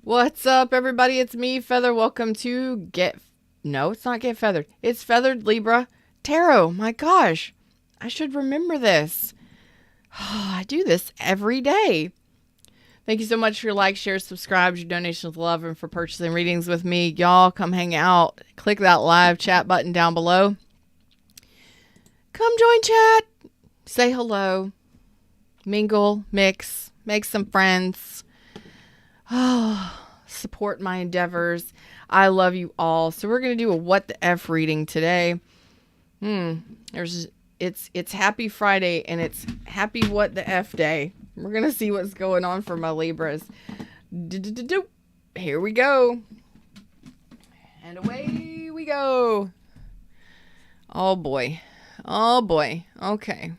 What's up, everybody? It's me, Feather. Welcome to No, it's not Get Feathered. It's Feathered Libra Tarot. My gosh, I should remember this. I do this every day. Thank you so much for your likes, shares, subscribes, your donations, love, and for purchasing readings with me. Y'all come hang out. Click that live chat button down below. Come join chat. Say hello. Mingle, mix, make some friends. Oh, support my endeavors. I love you all. So we're going to do a what the F reading today. It's Happy Friday and it's Happy What the F Day. We're going to see what's going on for my Libras. Here we go. And away we go. Oh boy. Oh boy. Okay.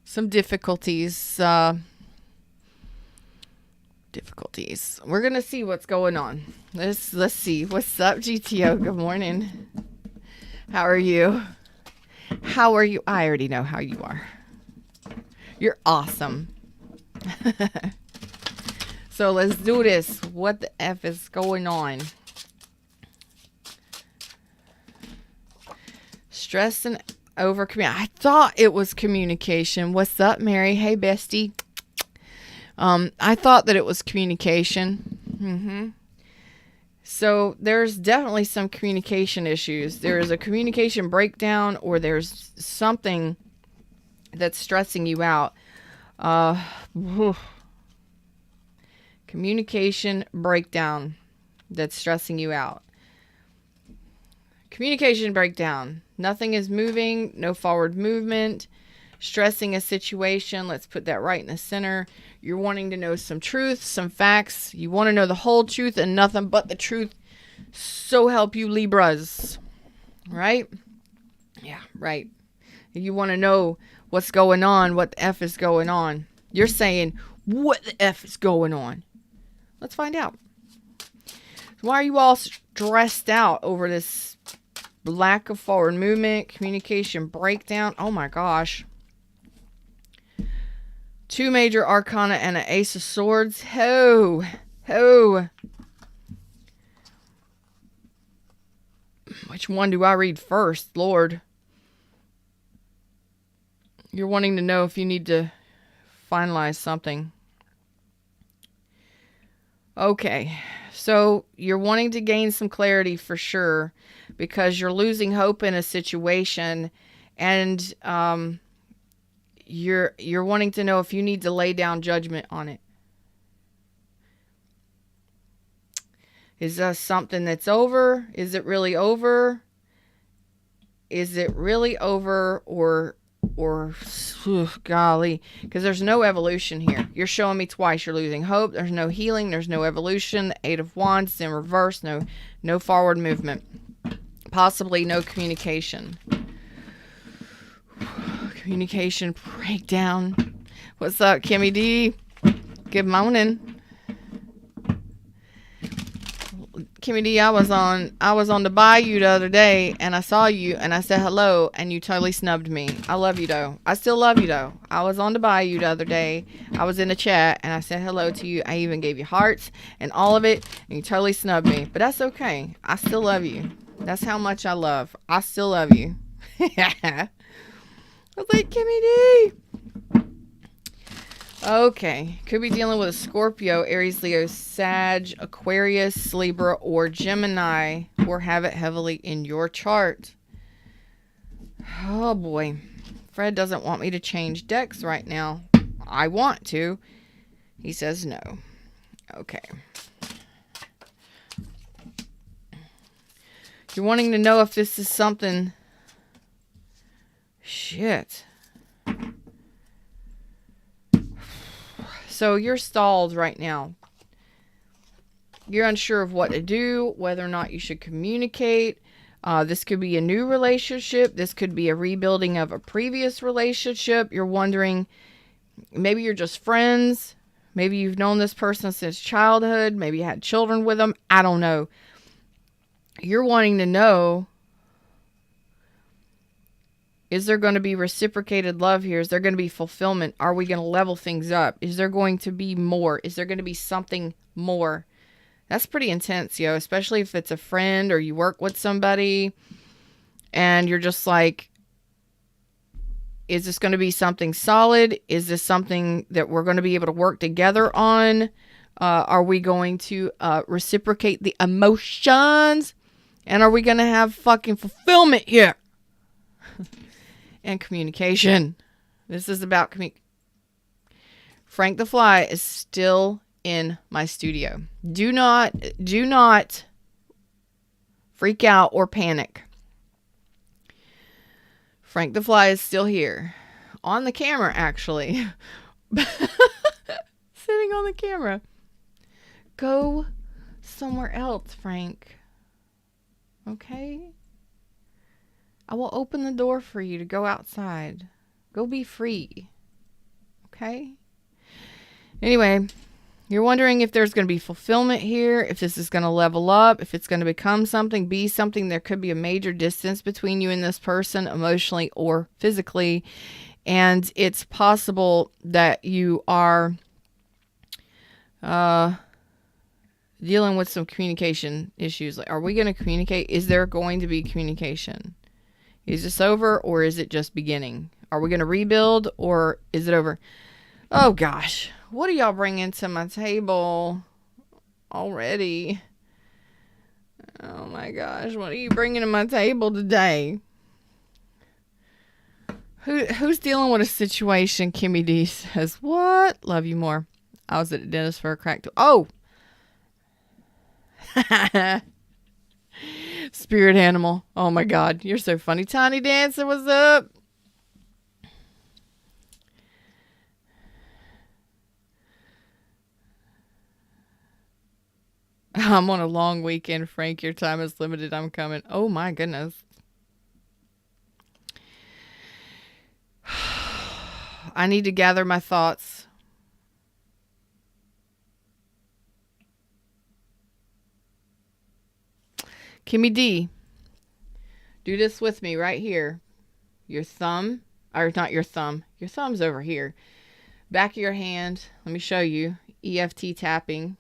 Some difficulties. We're gonna see what's going on. Let's see. What's up, GTO? Good morning. How are you? How are you? I already know how you are. You're awesome. So let's do this. What the F is going on? Stress and over communication. I thought it was communication. What's up, Mary? Hey, bestie. I thought that it was communication. So there's definitely some communication issues. There is a communication breakdown, or there's something that's stressing you out. Communication breakdown that's stressing you out. Communication breakdown. Nothing is moving. No forward movement. Stressing a situation. Let's put that right in the center. You're wanting to know some truth, some facts. You want to know the whole truth and nothing but the truth. So help you, Libras. Right? Yeah, right. You want to know what's going on, what the F is going on. You're saying, what the F is going on? Let's find out. Why are you all stressed out over this lack of forward movement, communication breakdown? Oh my gosh. 2 major arcana and an ace of swords. Ho. Which one do I read first? Lord. You're wanting to know if you need to finalize something. Okay. So you're wanting to gain some clarity for sure, because you're losing hope in a situation, and you're wanting to know if you need to lay down judgment on it. Is that something that's over? Is it really over? Is it really over, or golly, because there's no evolution here. You're showing me twice you're losing hope. There's no healing. There's no evolution. The 8 of Wands in reverse. No forward movement. Possibly no communication. Communication breakdown. What's up, Kimmy D? Good morning. Kimmy D, I was on the bayou the other day, and I saw you, and I said hello, and you totally snubbed me. I love you, though. I still love you, though. I was on the bayou the other day. I was in the chat, and I said hello to you. I even gave you hearts and all of it, and you totally snubbed me. But that's okay. I still love you. That's how much I love. I still love you. I was like, Kimmy D. Okay. Could be dealing with a Scorpio, Aries, Leo, Sag, Aquarius, Libra, or Gemini, or have it heavily in your chart. Oh boy. Fred doesn't want me to change decks right now. I want to. He says no. Okay. You're wanting to know if this is something... Shit. So you're stalled right now. You're unsure of what to do, whether or not you should communicate. This could be a new relationship. This could be a rebuilding of a previous relationship. You're wondering, maybe you're just friends. Maybe you've known this person since childhood. Maybe you had children with them. I don't know. You're wanting to know, is there going to be reciprocated love here? Is there going to be fulfillment? Are we going to level things up? Is there going to be more? Is there going to be something more? That's pretty intense, yo, especially if it's a friend or you work with somebody and you're just like, is this going to be something solid? Is this something that we're going to be able to work together on? Are we going to reciprocate the emotions? And are we going to have fucking fulfillment here? And communication. This is about Frank the Fly is still in my studio. Do not freak out or panic. Frank the Fly is still here. On the camera, actually. Sitting on the camera. Go somewhere else, Frank. Okay? I will open the door for you to go outside. Go be free. Okay? Anyway, you're wondering if there's going to be fulfillment here, if this is going to level up, if it's going to become something, be something. There could be a major distance between you and this person, emotionally or physically. And it's possible that you are dealing with some communication issues. Like, are we going to communicate? Is there going to be communication? Is this over or is it just beginning? Are we going to rebuild or is it over? Oh gosh, what are y'all bringing to my table already? Oh my gosh, what are you bringing to my table today? Who's dealing with a situation? Kimmy D says, what? Love you more. I was at the dentist for a crack tooth. Oh! Spirit animal. Oh my God, you're so funny. Tiny Dancer, what's up? I'm on a long weekend, Frank. Your time is limited. I'm coming. Oh my goodness. I need to gather my thoughts. Kimmy D, do this with me right here. Your thumb, or not your thumb. Your thumb's over here. Back of your hand. Let me show you. EFT tapping.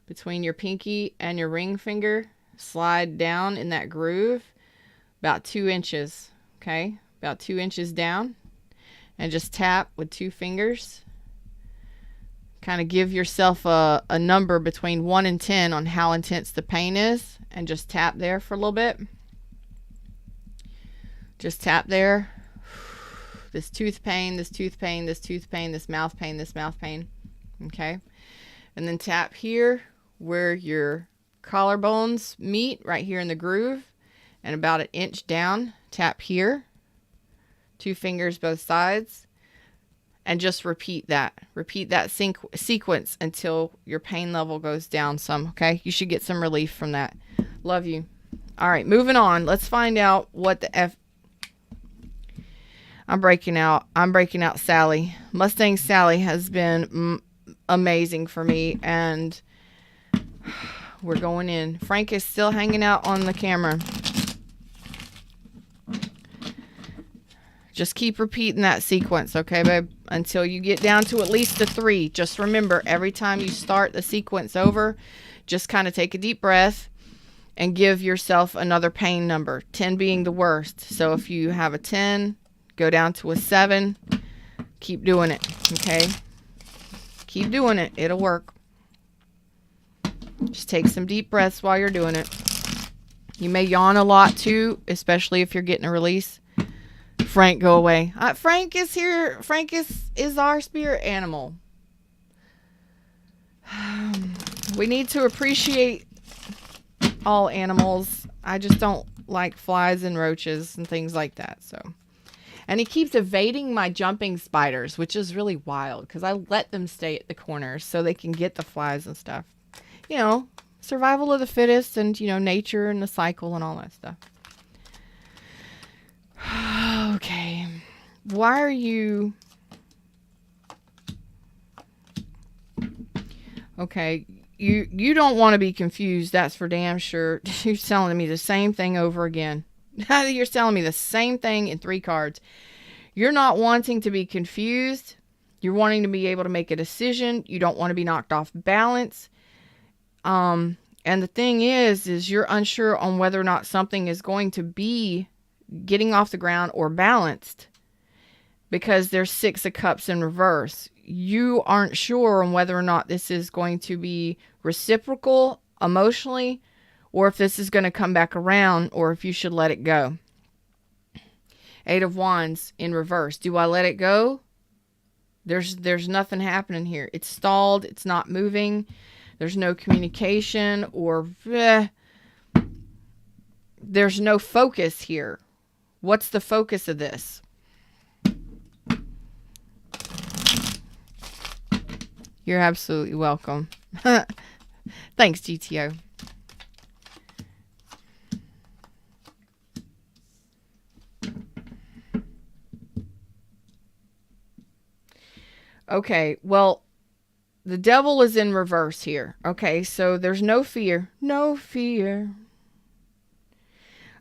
Between your pinky and your ring finger, slide down in that groove about 2 inches, okay? About 2 inches down, and just tap with 2 fingers. Kind of give yourself a number between 1 and 10 on how intense the pain is, and just tap there for a little bit. Just tap there. This tooth pain, this tooth pain, this tooth pain, this mouth pain, this mouth pain, okay? And then tap here where your collarbones meet, right here in the groove, and about 1 inch down, tap here, 2 fingers both sides, and just repeat that sequence until your pain level goes down some. Okay, you should get some relief from that. Love you. All right, moving on. Let's find out what the F. I'm breaking out Sally. Mustang Sally has been amazing for me, and we're going in. Frank is still hanging out on the camera. Just keep repeating that sequence, okay, babe? Until you get down to at least a 3. Just remember, every time you start the sequence over, just kind of take a deep breath and give yourself another pain number, 10 being the worst. So if you have a 10, go down to a 7. Keep doing it, okay? Keep doing it. It'll work. Just take some deep breaths while you're doing it. You may yawn a lot too, especially if you're getting a release. Frank, go away. Frank is here. Frank is our spirit animal. We need to appreciate all animals. I just don't like flies and roaches and things like that. So, and he keeps evading my jumping spiders, which is really wild because I let them stay at the corners so they can get the flies and stuff. You know, survival of the fittest, and you know, nature and the cycle and all that stuff. Okay. Why are you... Okay. You don't want to be confused. That's for damn sure. You're telling me the same thing over again. You're telling me the same thing in 3 cards. You're not wanting to be confused. You're wanting to be able to make a decision. You don't want to be knocked off balance. And the thing is you're unsure on whether or not something is going to be getting off the ground or balanced, because there's 6 of Cups in reverse. You aren't sure on whether or not this is going to be reciprocal emotionally, or if this is going to come back around, or if you should let it go. 8 of Wands in reverse. Do I let it go? There's nothing happening here. It's stalled. It's not moving. There's no communication, or there's no focus here. What's the focus of this? You're absolutely welcome. Thanks, GTO. Okay, well, the devil is in reverse here. Okay, so there's no fear. No fear.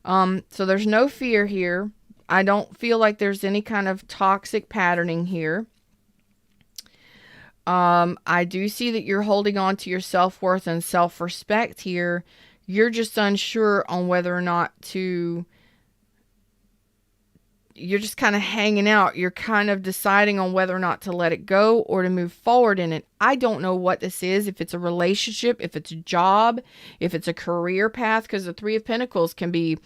So there's no fear here. I don't feel like there's any kind of toxic patterning here. I do see that you're holding on to your self-worth and self-respect here. You're just unsure on whether or not to... You're just kind of hanging out. You're kind of deciding on whether or not to let it go or to move forward in it. I don't know what this is. If it's a relationship, if it's a job, if it's a career path, because the 3 of Pentacles can be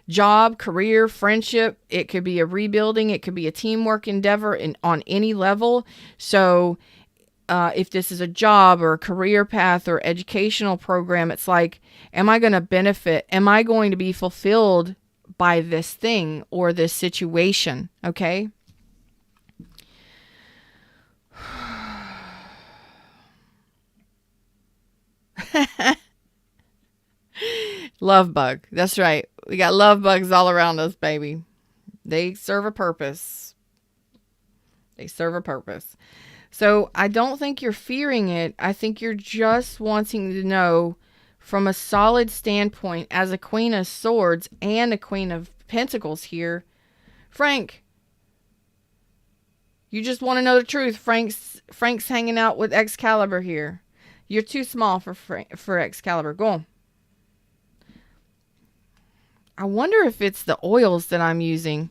job, career, friendship. It could be a rebuilding. It could be a teamwork endeavor on any level. So if this is a job or a career path or educational program, it's like, am I going to benefit? Am I going to be fulfilled by this thing or this situation? Okay. Love bug. That's right. We got love bugs all around us, baby. They serve a purpose. They serve a purpose. So I don't think you're fearing it. I think you're just wanting to know from a solid standpoint, as a Queen of Swords and a Queen of Pentacles here. Frank, you just want to know the truth. Frank's hanging out with Excalibur here. You're too small for Excalibur. Go on. I wonder if it's the oils that I'm using,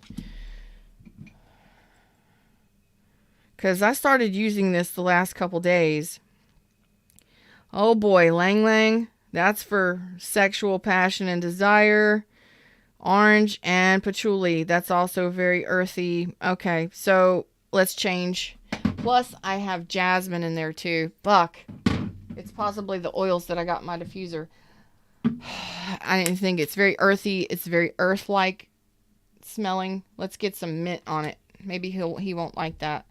because I started using this the last couple days. Oh boy, Lang Lang. That's for sexual passion and desire. Orange and patchouli. That's also very earthy. Okay, so let's change. Plus, I have jasmine in there too. Fuck. It's possibly the oils that I got in my diffuser. I didn't think. It's very earthy. It's very earth-like smelling. Let's get some mint on it. Maybe he won't like that.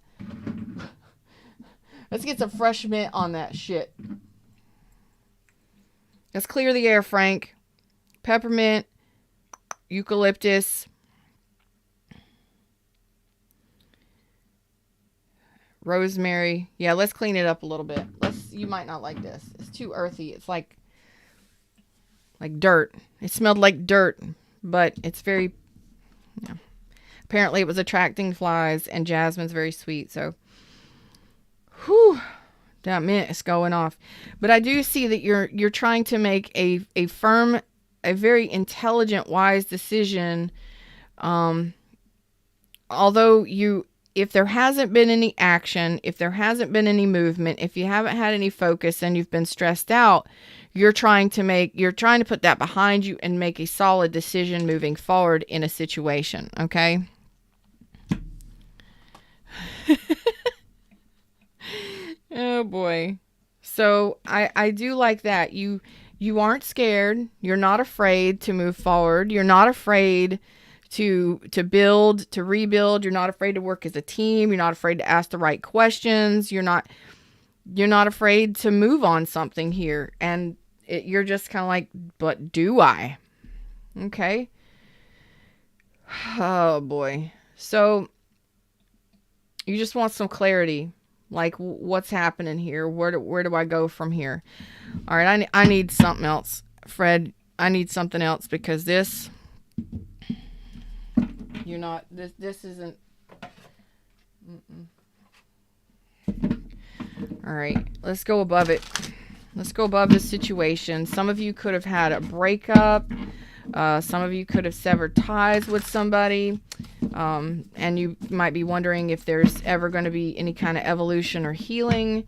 Let's get some fresh mint on that shit. Let's clear the air, Frank. Peppermint, eucalyptus, rosemary. Yeah, let's clean it up a little bit. You might not like this. It's too earthy. It's like dirt. It smelled like dirt, but it's very... Yeah. Apparently it was attracting flies, and jasmine's very sweet, so... Whew. That mint is going off. But I do see that you're trying to make a firm, a very intelligent, wise decision. Although if there hasn't been any action, if there hasn't been any movement, if you haven't had any focus and you've been stressed out, you're trying to put that behind you and make a solid decision moving forward in a situation. Okay. Oh boy. So I do like that. You aren't scared. You're not afraid to move forward. You're not afraid to build, to rebuild. You're not afraid to work as a team. You're not afraid to ask the right questions. You're not afraid to move on something here. And you're just kind of like, but do I? Okay. Oh boy. So you just want some clarity. Like, what's happening here? Where do I go from here? All right, I need something else. Fred, I need something else, because this... You're not... This isn't... Mm-mm. All right, let's go above it. Let's go above the situation. Some of you could have had a breakup. Some of you could have severed ties with somebody. And you might be wondering if there's ever going to be any kind of evolution or healing.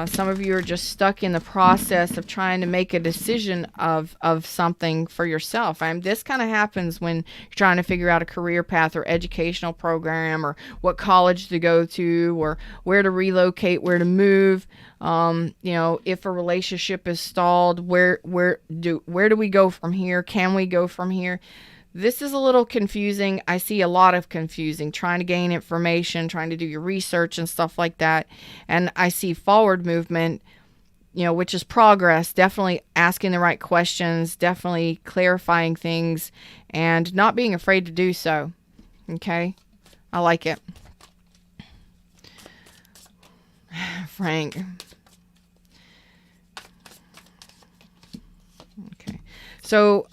Some of you are just stuck in the process of trying to make a decision of something for yourself. This kind of happens when you're trying to figure out a career path or educational program, or what college to go to, or where to relocate, where to move. If a relationship is stalled, where do we go from here? Can we go from here? This is a little confusing. I see a lot of confusing, trying to gain information, trying to do your research and stuff like that. And I see forward movement, which is progress, definitely asking the right questions, definitely clarifying things, and not being afraid to do so. Okay? I like it. Frank. Okay. So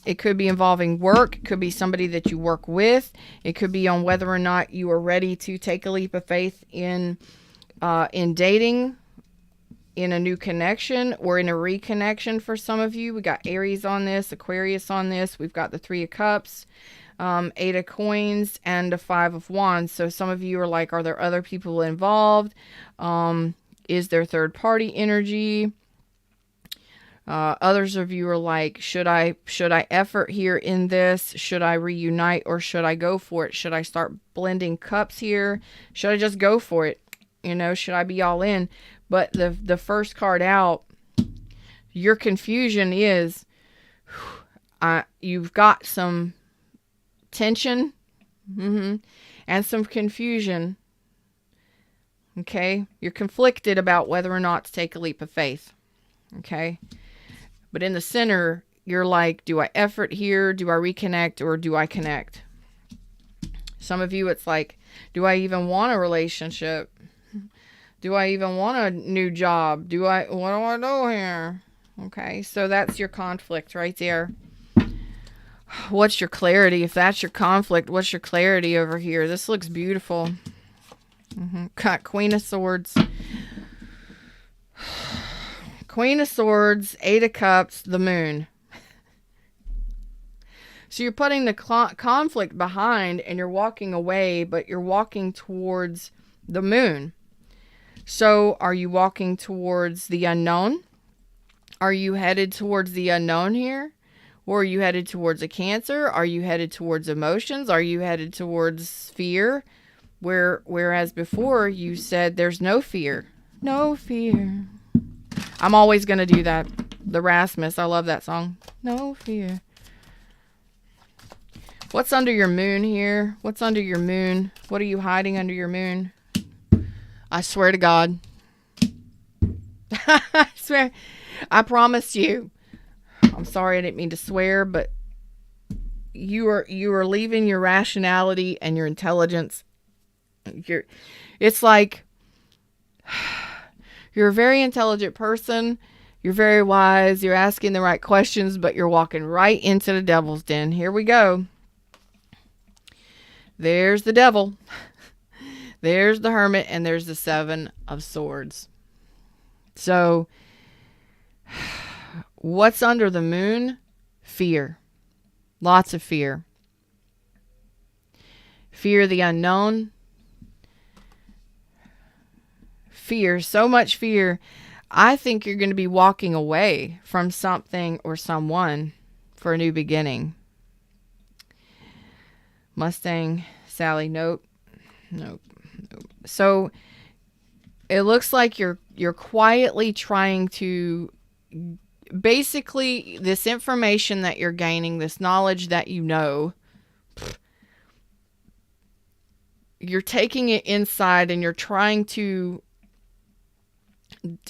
it could be involving work. It could be somebody that you work with. It could be on whether or not you are ready to take a leap of faith in dating, in a new connection, or in a reconnection for some of you. We got Aries on this, Aquarius on this. We've got the 3 of Cups, 8 of Coins, and a 5 of Wands. So some of you are like, are there other people involved? Is there third party energy? Others of you are like, should I effort here in this? Should I reunite, or should I go for it? Should I start blending cups here? Should I just go for it? Should I be all in? But the first card out, your confusion is, you've got some tension and some confusion. Okay? You're conflicted about whether or not to take a leap of faith. Okay? But in the center, you're like, do I effort here? Do I reconnect, or do I connect? Some of you, it's like, do I even want a relationship? Do I even want a new job? What do I do here? Okay, so that's your conflict right there. What's your clarity? If that's your conflict, what's your clarity over here? This looks beautiful. Got Queen of Swords. Queen of Swords, 8 of Cups, the Moon. So you're putting the conflict behind, and you're walking away, but you're walking towards the Moon. So are you walking towards the unknown? Are you headed towards the unknown here? Or are you headed towards a Cancer? Are you headed towards emotions? Are you headed towards fear? Whereas before you said there's no fear. No fear. I'm always going to do that. The Rasmus. I love that song. No fear. What's under your moon here? What's under your moon? What are you hiding under your moon? I swear to God. I swear. I promise you. I'm sorry, I didn't mean to swear, but you are leaving your rationality and your intelligence. It's like you're a very intelligent person. You're very wise. You're asking the right questions, but you're walking right into the devil's den. Here we go. There's the devil. There's the Hermit, and there's the 7 of Swords. So, what's under the moon? Fear. Lots of fear. Fear of the unknown. Fear. So much fear. I think you're going to be walking away from something or someone for a new beginning. Mustang, Sally, nope. So it looks like you're quietly trying to, basically, this information that you're gaining, this knowledge that you know, you're taking it inside and you're trying to,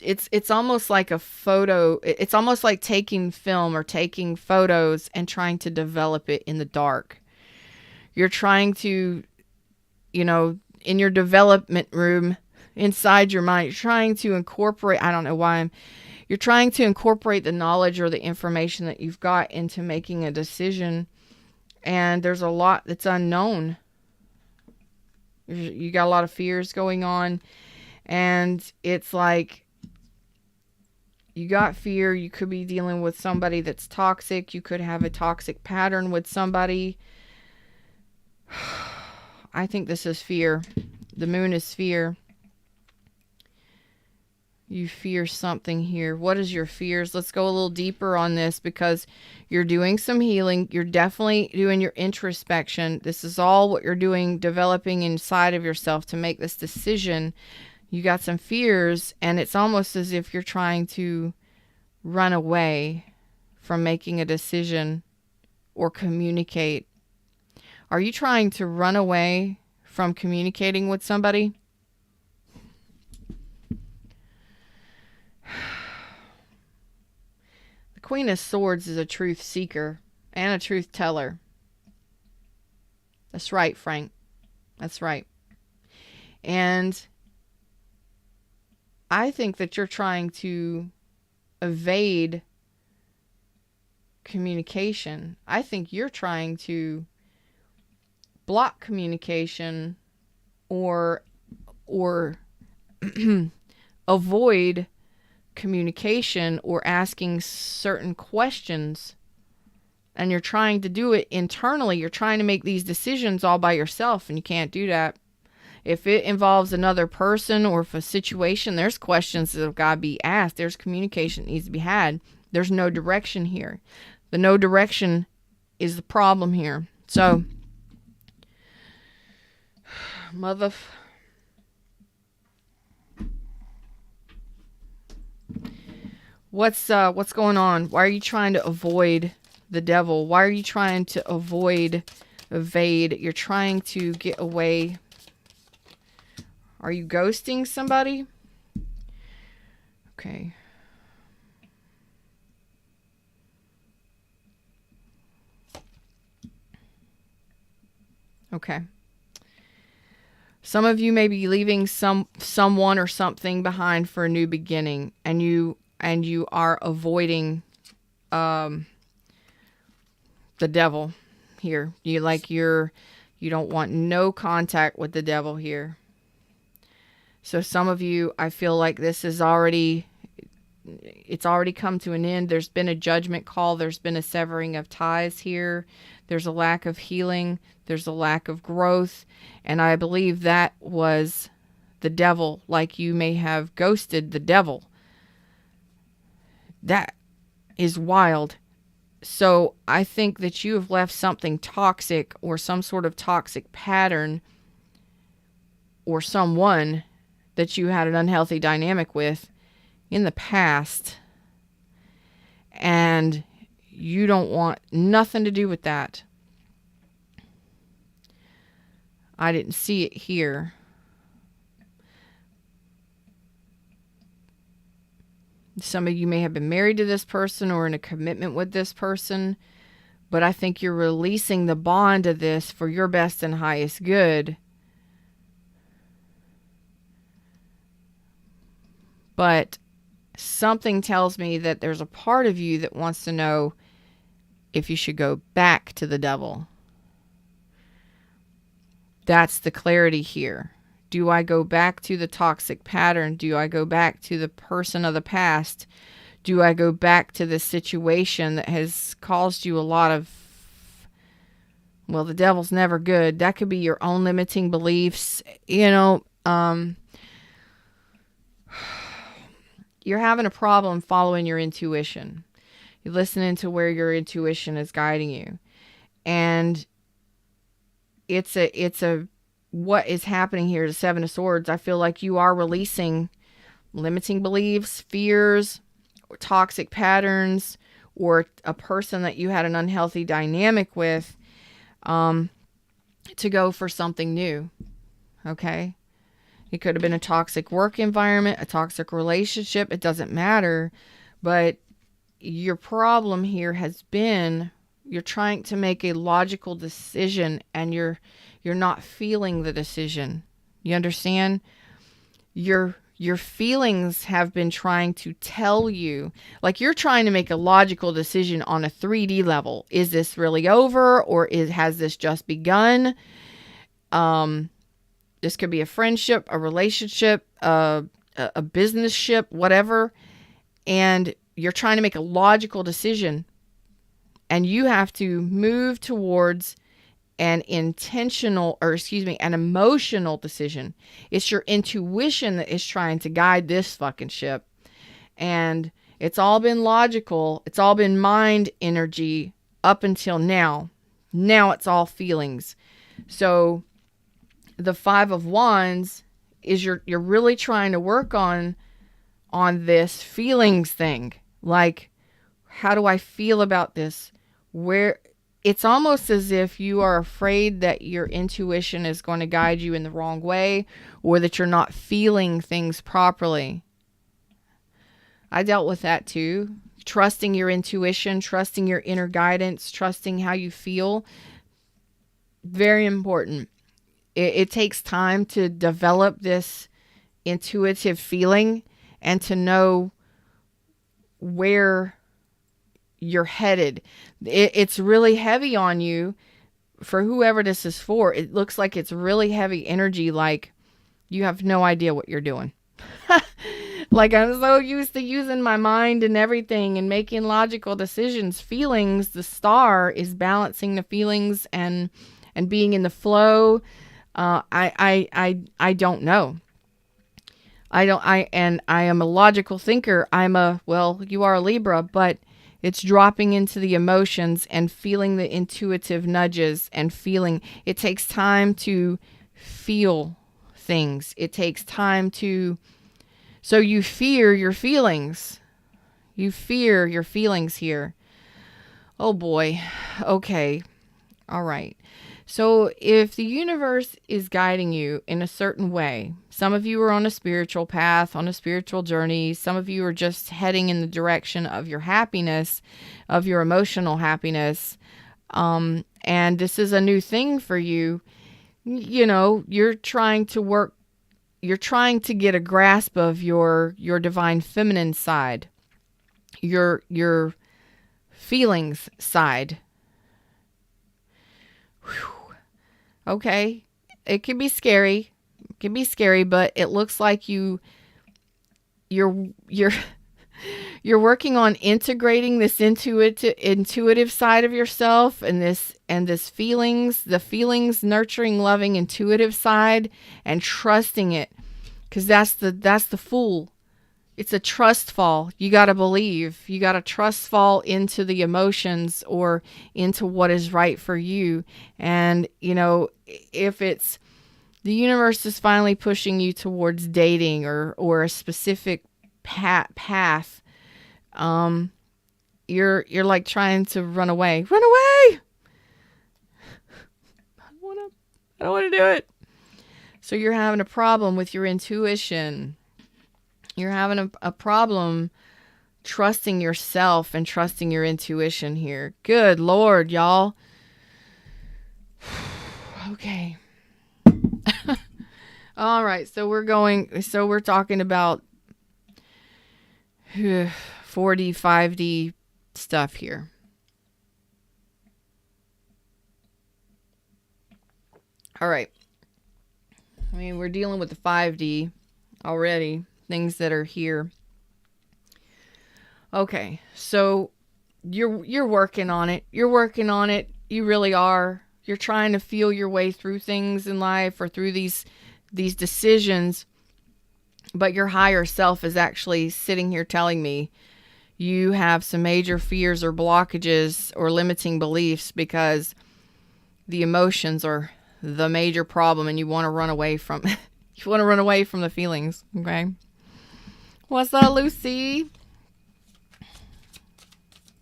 it's almost like a photo. It's almost like taking film or taking photos and trying to develop it in the dark. You're trying to, in your development room, inside your mind, you're trying to incorporate, I don't know why you're trying to incorporate the knowledge or the information that you've got into making a decision. And there's a lot that's unknown. You got a lot of fears going on. And it's like You got fear. You could be dealing with somebody that's toxic. You could have a toxic pattern with somebody. I think this is fear. The moon is fear. You fear something here. What is your fears? Let's go a little deeper on this, because you're doing some healing. You're definitely doing your introspection. This is all what you're doing, developing inside of yourself to make this decision. You got some fears, and it's almost as if you're trying to run away from making a decision or communicate. Are you trying to run away from communicating with somebody? The Queen of Swords is a truth seeker and a truth teller. That's right, Frank. That's right. And I think that you're trying to evade communication. I think you're trying to block communication or avoid communication or asking certain questions. And you're trying to do it internally. You're trying to make these decisions all by yourself, and you can't do that. If it involves another person or if a situation, there's questions that have got to be asked. There's communication that needs to be had. There's no direction here. The no direction is the problem here. So, what's going on? Why are you trying to avoid the devil? Why are you trying to evade? You're trying to get away. Are you ghosting somebody? Okay. Okay. Some of you may be leaving someone or something behind for a new beginning, and you are avoiding the devil here. You don't want no contact with the devil here. So some of you, I feel like this is it's already come to an end. There's been a judgment call. There's been a severing of ties here. There's a lack of healing. There's a lack of growth. And I believe that was the devil, like you may have ghosted the devil. That is wild. So I think that you have left something toxic or some sort of toxic pattern or someone that you had an unhealthy dynamic with in the past, and you don't want nothing to do with that. I didn't see it here. Some of you may have been married to this person or in a commitment with this person, but I think you're releasing the bond of this for your best and highest good. But something tells me that there's a part of you that wants to know if you should go back to the devil. That's the clarity here. Do I go back to the toxic pattern? Do I go back to the person of the past? Do I go back to the situation that has caused you a lot of, well, the devil's never good. That could be your own limiting beliefs. You're having a problem following your intuition. You're listening to where your intuition is guiding you. And it's what is happening here, the Seven of Swords. I feel like you are releasing limiting beliefs, fears, or toxic patterns, or a person that you had an unhealthy dynamic with, to go for something new. Okay? It could have been a toxic work environment, a toxic relationship. It doesn't matter. But your problem here has been you're trying to make a logical decision, and you're not feeling the decision. You understand? Your feelings have been trying to tell you, like you're trying to make a logical decision on a 3D level. Is this really over, or has this just begun? This could be a friendship, a relationship, a business ship, whatever. and you're trying to make a logical decision, and you have to move towards an emotional decision. It's your intuition that is trying to guide this fucking ship. And it's all been logical. It's all been mind energy up until now. Now it's all feelings. So the Five of Wands is you're really trying to work on this feelings thing. Like, how do I feel about this? Where it's almost as if you are afraid that your intuition is going to guide you in the wrong way, or that you're not feeling things properly. I dealt with that too. Trusting your intuition, trusting your inner guidance, trusting how you feel. Very important. It takes time to develop this intuitive feeling and to know where you're headed. It's really heavy on you. For whoever this is for, it looks like it's really heavy energy, like you have no idea what you're doing. Like, I'm so used to using my mind and everything and making logical decisions. Feelings, the star is balancing the feelings and being in the flow. I don't know. I am a logical thinker. You are a Libra, but it's dropping into the emotions and feeling the intuitive nudges and feeling. It takes time to feel things. It takes time to, so you fear your feelings. You fear your feelings here. Oh boy. Okay. All right. So if the universe is guiding you in a certain way, some of you are on a spiritual path, on a spiritual journey. Some of you are just heading in the direction of your happiness, of your emotional happiness. And this is a new thing for you. You know, you're trying to get a grasp of your divine feminine side, your feelings side. Whew. Okay, it can be scary. It can be scary, but it looks like you're working on integrating this intuitive side of yourself and this feelings, the feelings, nurturing, loving, intuitive side, and trusting it, because that's the Fool. It's a trust fall. You got to believe. You got to trust fall into the emotions or into what is right for you. And, you know, if it's the universe is finally pushing you towards dating or a specific path, you're like trying to run away. Run away! I don't want to do it. So you're having a problem with your intuition. You're having a problem trusting yourself and trusting your intuition here. Good Lord, y'all. Okay. All right. So we're talking about 4D, 5D stuff here. All right. I mean, we're dealing with the 5D already. Things that are here. Okay, so you're working on it. You're working on it. You really are. You're trying to feel your way through things in life or through these decisions. But your higher self is actually sitting here telling me you have some major fears or blockages or limiting beliefs because the emotions are the major problem and you want to run away from you want to run away from the feelings, okay? What's up, Lucy?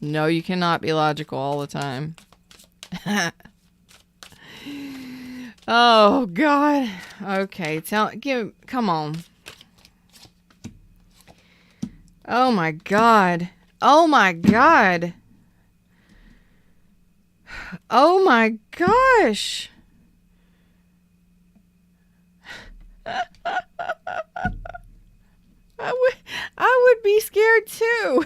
No, you cannot be logical all the time. Oh, God. Okay, come on. Oh, my God. Oh, my God. Oh, my gosh. I would be scared too.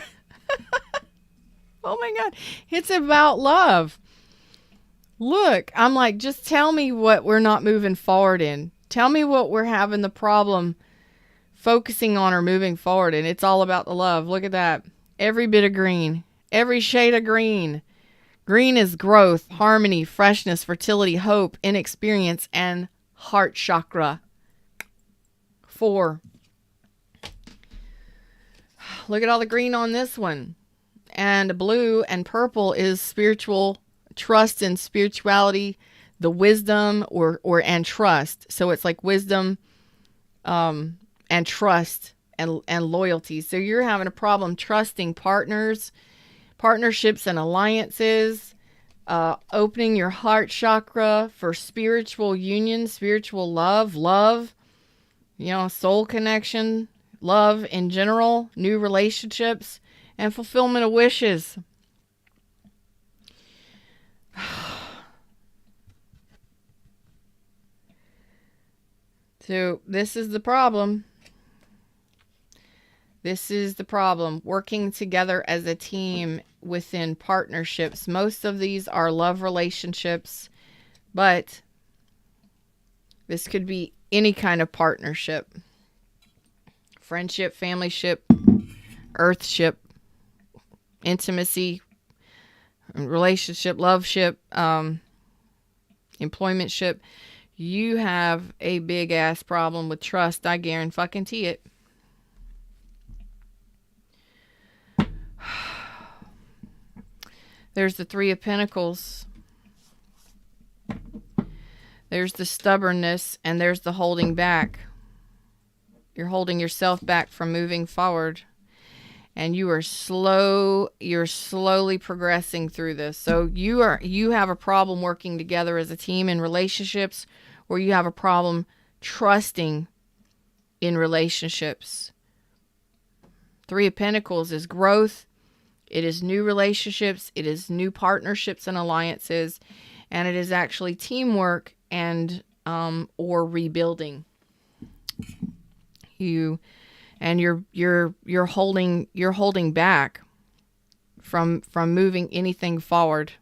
Oh my God. It's about love. Look, I'm like, just tell me what we're not moving forward in. Tell me what we're having the problem focusing on or moving forward, and it's all about the love. Look at that. Every bit of green, every shade of green. Green is growth, harmony, freshness, fertility, hope, inexperience, and heart chakra. 4. Look at all the green on this one. And blue and purple is spiritual trust and spirituality, the wisdom and trust. So it's like wisdom and trust and loyalty. So you're having a problem trusting partnerships and alliances, opening your heart chakra for spiritual union, spiritual love, soul connection, love in general, new relationships, and fulfillment of wishes. So this is the problem. This is the problem. Working together as a team within partnerships. Most of these are love relationships, but this could be any kind of partnership. Friendship, familyship, earthship, intimacy, relationship, loveship, employmentship. You have a big ass problem with trust. I guarantee it. There's the 3 of Pentacles. There's the stubbornness, and there's the holding back. You're holding yourself back from moving forward. And you're slowly progressing through this. So you have a problem working together as a team in relationships, or you have a problem trusting in relationships. 3 of Pentacles is growth. It is new relationships. It is new partnerships and alliances. And it is actually teamwork and or rebuilding. You're holding back from moving anything forward.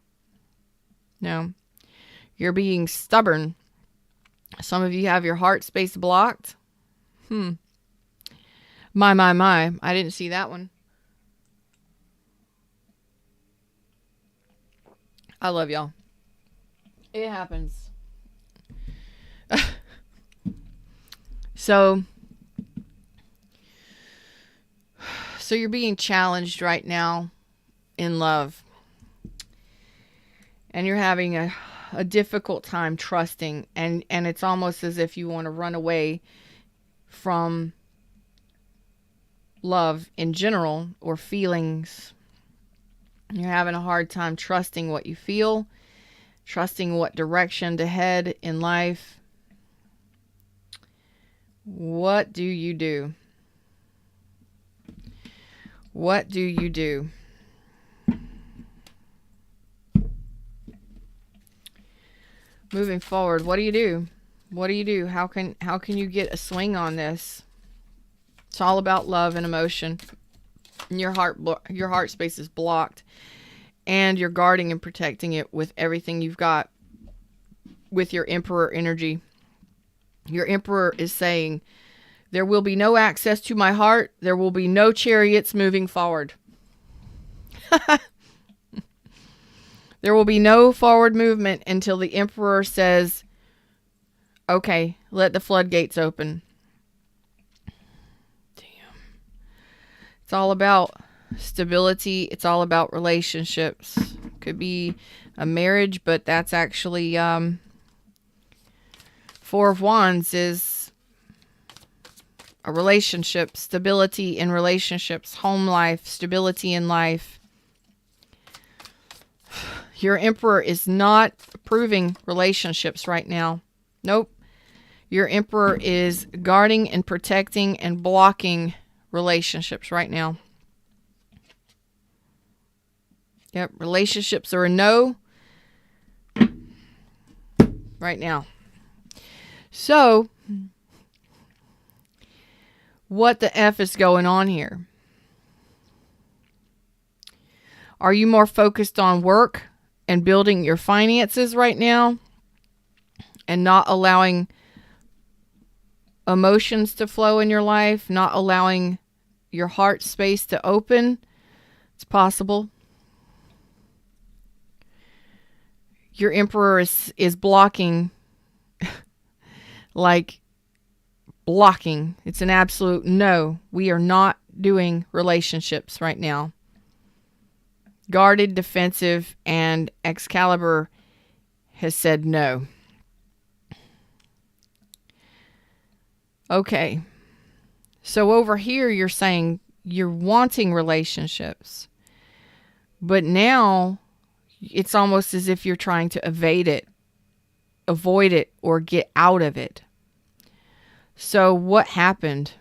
No. You're being stubborn. Some of you have your heart space blocked. My. I didn't see that one. I love y'all. It happens. So you're being challenged right now in love. And you're having a difficult time trusting. And it's almost as if you want to run away from love in general or feelings. You're having a hard time trusting what you feel, trusting what direction to head in life. What do you do? What do you do? Moving forward, what do you do? What do you do? How can you get a swing on this? It's all about love and emotion. And your heart space is blocked, and you're guarding and protecting it with everything you've got, with your Emperor energy. Your Emperor is saying, there will be no access to my heart. There will be no chariots moving forward. There will be no forward movement until the Emperor says, okay, let the floodgates open. It's all about stability. It's all about relationships. Could be a marriage, but that's actually 4 of Wands is a relationship. Stability in relationships. Home life. Stability in life. Your Emperor is not approving relationships right now. Nope. Your Emperor is guarding and protecting and blocking relationships right now. Yep, relationships are a no right now. So, what the F is going on here? Are you more focused on work and building your finances right now and not allowing emotions to flow in your life, not allowing your heart space to open. It's possible. Your Emperor is blocking, like blocking. It's an absolute no. We are not doing relationships right now. Guarded, defensive, and Excalibur has said no. Okay. So over here, you're saying you're wanting relationships. But now, it's almost as if you're trying to evade it, avoid it, or get out of it. So what happened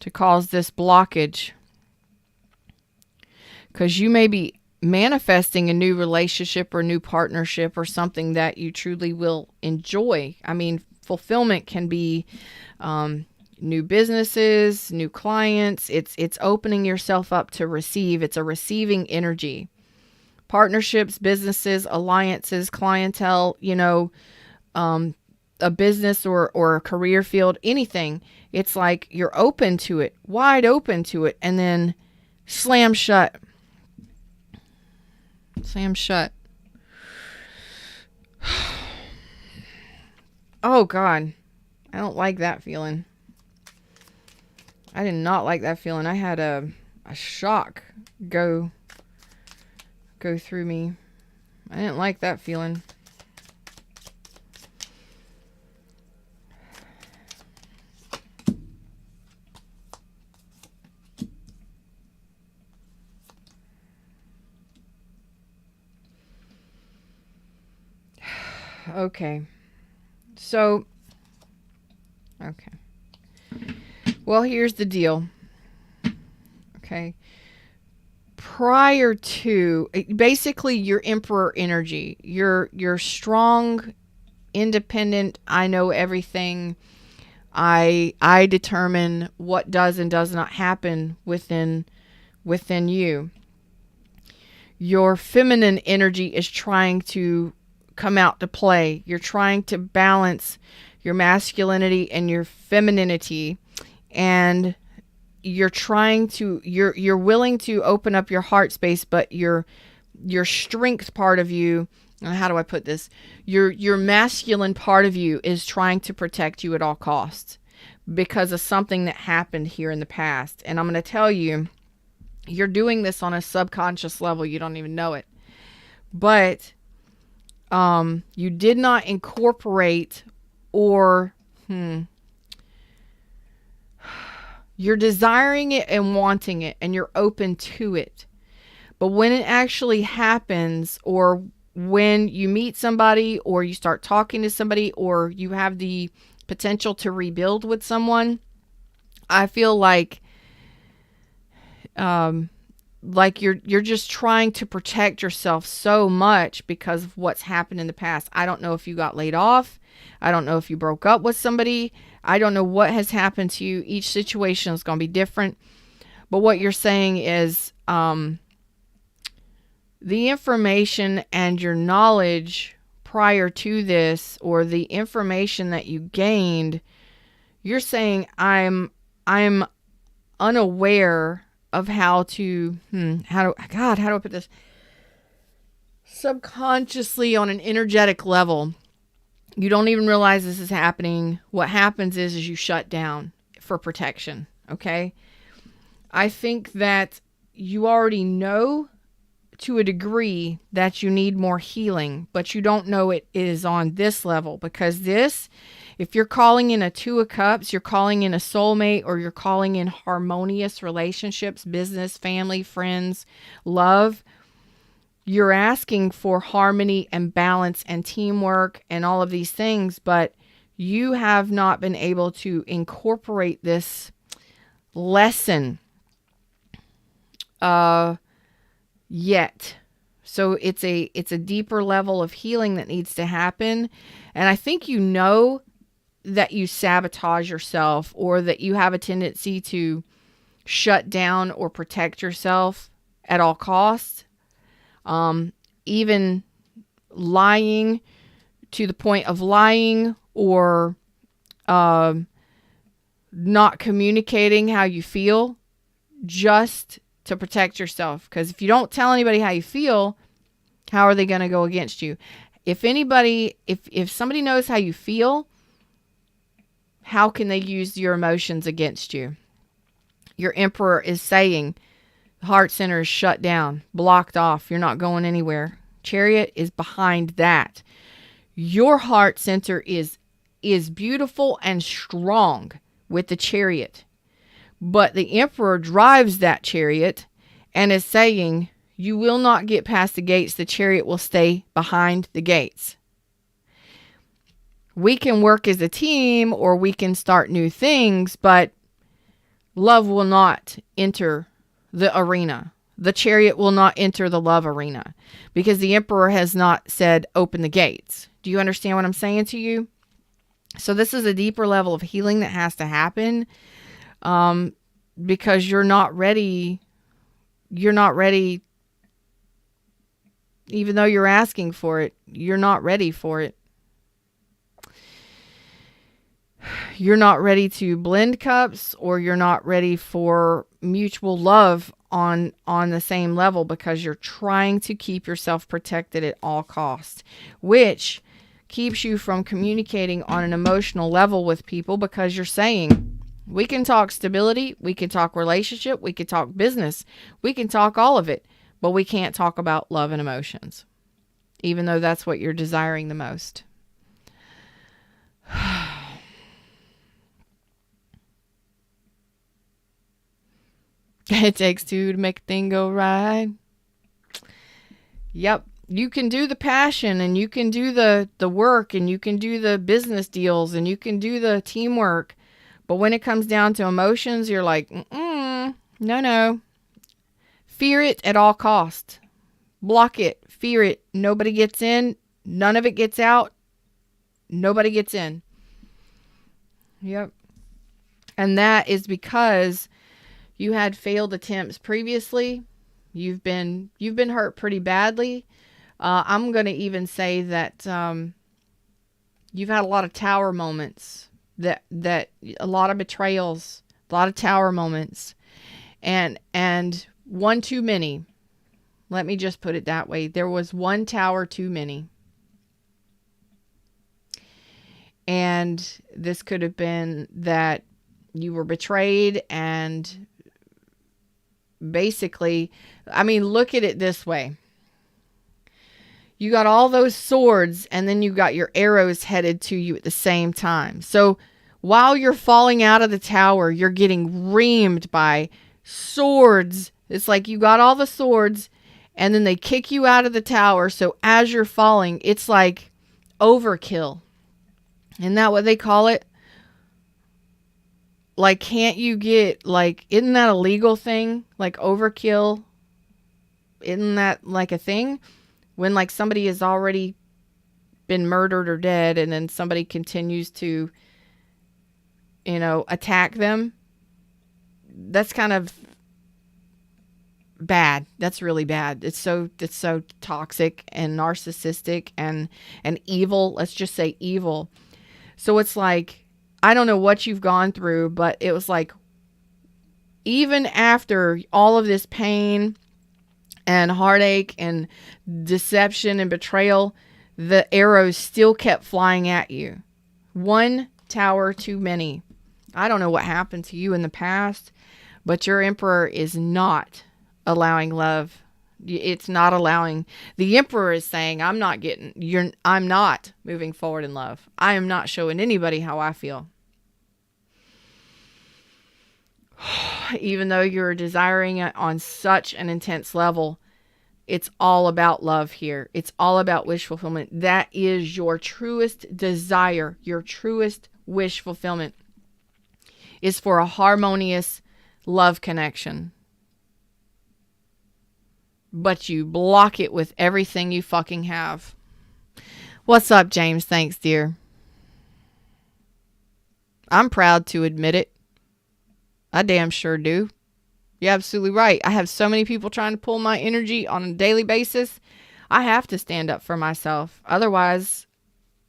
to cause this blockage? Because you may be manifesting a new relationship or new partnership or something that you truly will enjoy. I mean, fulfillment can be new businesses, new clients. It's opening yourself up to receive. It's a receiving energy. Partnerships, businesses, alliances, clientele, a business or a career field, anything. It's like you're open to it, wide open to it, and then slam shut. Slam shut. Oh, God. I don't like that feeling. I did not like that feeling. I had a shock go through me. I didn't like that feeling. Okay. So, okay. Well, here's the deal. Okay. Prior to, basically, your Emperor energy, you're strong, independent, I know everything. I determine what does and does not happen within you. Your feminine energy is trying to come out to play. You're trying to balance your masculinity and your femininity, and you're willing to open up your heart space, but your strength part of you, how do I put this? Your masculine part of you is trying to protect you at all costs because of something that happened here in the past. And I'm going to tell you, you're doing this on a subconscious level. You don't even know it. But you did not incorporate or you're desiring it and wanting it, and you're open to it. But when it actually happens, or when you meet somebody, or you start talking to somebody, or you have the potential to rebuild with someone, I feel like you're just trying to protect yourself so much because of what's happened in the past. I don't know if you got laid off. I don't know if you broke up with somebody. I don't know what has happened to you. Each situation is going to be different. But what you're saying is the information and your knowledge prior to this, or the information that you gained, you're saying I'm unaware of how to how do I put this? Subconsciously, on an energetic level, you don't even realize this is happening. What happens is you shut down for protection. Okay. I think that you already know to a degree that you need more healing, but you don't know it is on this level, because this, if you're calling in a Two of Cups, you're calling in a soulmate, or you're calling in harmonious relationships, business, family, friends, love, you're asking for harmony and balance and teamwork and all of these things, but you have not been able to incorporate this lesson yet. So it's a deeper level of healing that needs to happen. And I think you know that you sabotage yourself, or that you have a tendency to shut down or protect yourself at all costs. Even lying to the point of lying, or not communicating how you feel just to protect yourself. Because if you don't tell anybody how you feel, how are they going to go against you? If somebody knows how you feel, how can they use your emotions against you? Your Emperor is saying the heart center is shut down, blocked off. You're not going anywhere. Chariot is behind that. Your heart center is beautiful and strong with the Chariot. But the Emperor drives that Chariot and is saying, you will not get past the gates. The Chariot will stay behind the gates. We can work as a team or we can start new things, but love will not enter the arena. The Chariot will not enter the love arena because the Emperor has not said, open the gates. Do you understand what I'm saying to you? So this is a deeper level of healing that has to happen because you're not ready. You're not ready. Even though you're asking for it, you're not ready for it. You're not ready to blend cups, or you're not ready for mutual love on the same level because you're trying to keep yourself protected at all costs, which keeps you from communicating on an emotional level with people because you're saying, we can talk stability, we can talk relationship, we can talk business, we can talk all of it, but we can't talk about love and emotions, even though that's what you're desiring the most. It takes two to make a thing go right. Yep. You can do the passion and you can do the work and you can do the business deals and you can do the teamwork. But when it comes down to emotions, you're like, no. Fear it at all costs. Block it. Fear it. Nobody gets in. None of it gets out. Nobody gets in. Yep. And that is because you had failed attempts previously. You've been hurt pretty badly. I'm going to even say that you've had a lot of tower moments, that a lot of betrayals, a lot of tower moments, and one too many. Let me just put it that way. There was one tower too many. And this could have been that you were betrayed and basically, I mean, look at it this way. You got all those swords and then you got your arrows headed to you at the same time. So while you're falling out of the tower, you're getting reamed by swords. It's like you got all the swords and then they kick you out of the tower. So as you're falling, it's like overkill. Isn't that what they call it? Like, can't you get, like, isn't that a legal thing? Like, overkill? Isn't that, like, a thing? When, like, somebody has already been murdered or dead and then somebody continues to, attack them. That's kind of bad. That's really bad. It's so toxic and narcissistic and evil. Let's just say evil. So it's like, I don't know what you've gone through, but it was like, even after all of this pain and heartache and deception and betrayal, the arrows still kept flying at you. One tower too many. I don't know what happened to you in the past, but your Emperor is not allowing love. It's not allowing. The Emperor is saying, I'm not moving forward in love. I am not showing anybody how I feel. Even though you're desiring it on such an intense level, it's all about love here. It's all about wish fulfillment. That is your truest desire. Your truest wish fulfillment is for a harmonious love connection. But you block it with everything you fucking have. What's up, James? Thanks, dear. I'm proud to admit it. I damn sure do. You're absolutely right. I have so many people trying to pull my energy on a daily basis. I have to stand up for myself. Otherwise,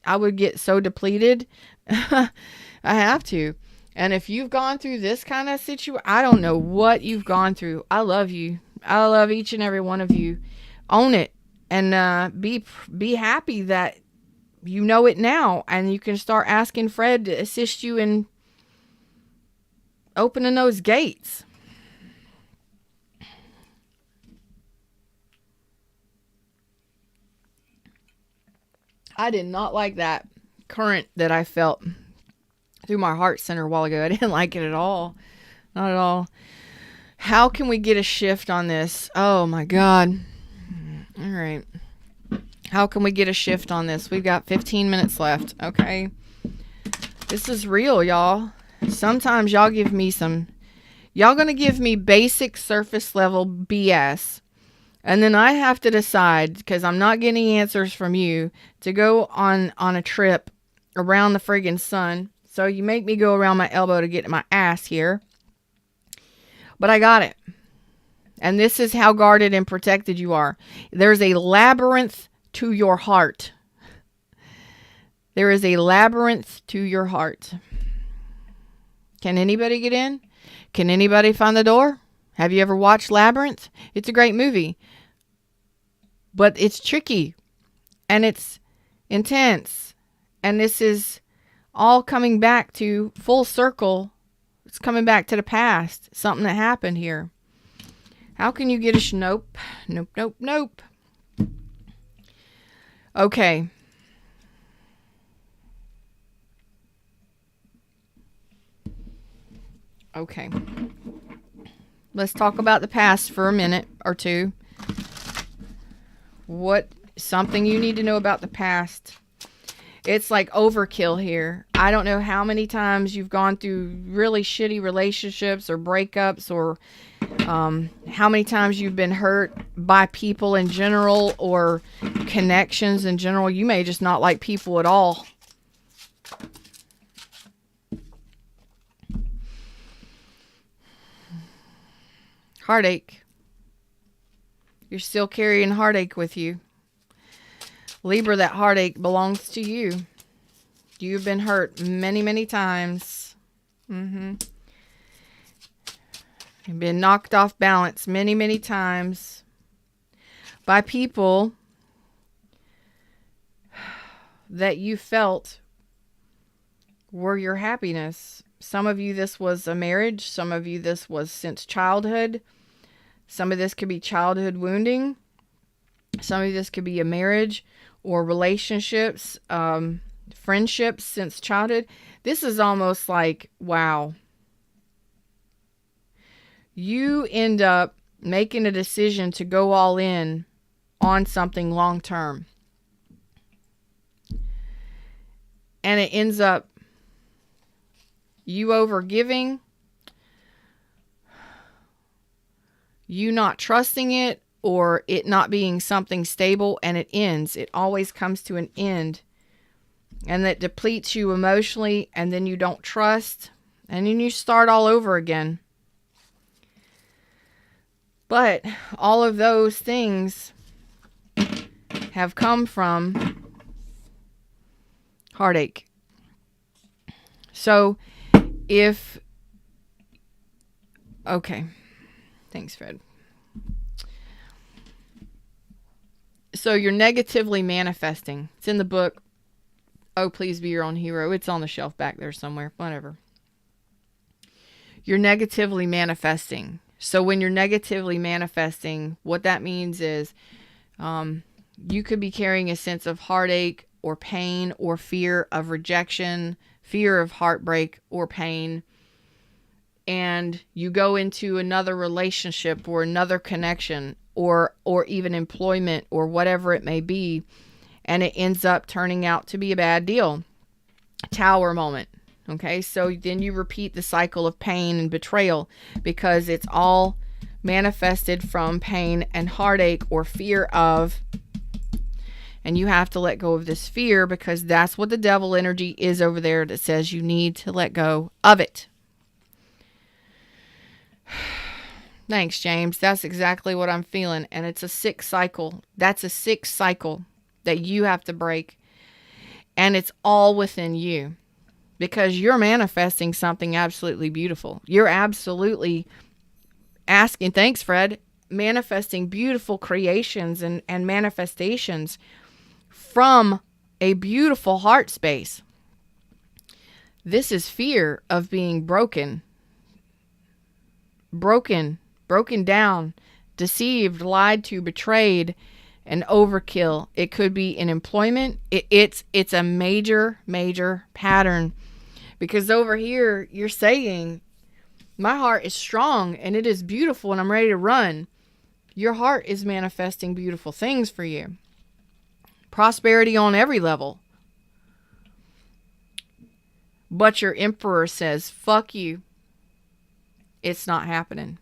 I would get so depleted. I have to. And if you've gone through this kind of situation, I don't know what you've gone through. I love you. I love each and every one of you. Own it. And be happy that you know it now. And you can start asking Fred to assist you in opening those gates. I did not like that current that I felt through my heart center a while ago. I didn't like it at all. Not at all. How can we get a shift on this? Oh my God. All right. How can we get a shift on this? We've got 15 minutes left. Okay. This is real, y'all. Sometimes y'all give me y'all gonna give me basic surface level BS. And then I have to decide, because I'm not getting answers from you, to go on a trip around the friggin' sun. So you make me go around my elbow to get my ass here. But I got it. And this is how guarded and protected you are. There's a labyrinth to your heart. There is a labyrinth to your heart. Can anybody get in? Can anybody find the door? Have you ever watched Labyrinth? It's a great movie. But it's tricky. And it's intense. And this is all coming back to full circle. It's coming back to the past. Something that happened here. How can you get a nope? Nope, nope, nope. Okay. Okay. Let's talk about the past for a minute or two. Something you need to know about the past. It's like overkill here. I don't know how many times you've gone through really shitty relationships or breakups, or how many times you've been hurt by people in general or connections in general. You may just not like people at all. Heartache. You're still carrying heartache with you. Libra, that heartache belongs to you. You've been hurt many, many times. You've been knocked off balance many, many times by people that you felt were your happiness. Some of you, this was a marriage. Some of you, this was since childhood. Some of this could be childhood wounding. Some of this could be a marriage or relationships, friendships since childhood. This is almost like, wow. You end up making a decision to go all in on something long term. And it ends up you overgiving, you not trusting it, or it not being something stable, and it ends. It always comes to an end. And that depletes you emotionally, and then you don't trust, and then you start all over again. But all of those things have come from heartache. So okay. Thanks, Fred. So you're negatively manifesting. It's in the book. Oh, Please Be Your Own Hero. It's on the shelf back there somewhere. Whatever. You're negatively manifesting. So when you're negatively manifesting, what that means is you could be carrying a sense of heartache or pain or fear of rejection, fear of heartbreak or pain. And you go into another relationship or another connection or even employment or whatever it may be, and it ends up turning out to be a bad deal. Tower moment. Okay, so then you repeat the cycle of pain and betrayal because it's all manifested from pain and heartache or fear of, and you have to let go of this fear because that's what the devil energy is over there that says you need to let go of it. Thanks, James. That's exactly what I'm feeling. And it's a sick cycle. That's a sick cycle that you have to break. And it's all within you. because you're manifesting something absolutely beautiful. You're absolutely asking, thanks, Fred, manifesting beautiful creations and manifestations from a beautiful heart space. This is fear of being broken down, deceived, lied to, betrayed, and overkill. It could be in employment. It's a major pattern, because over here you're saying, my heart is strong and it is beautiful and I'm ready to run. Your heart is manifesting beautiful things for you. Prosperity on every level. But your emperor says, fuck you. It's not happening.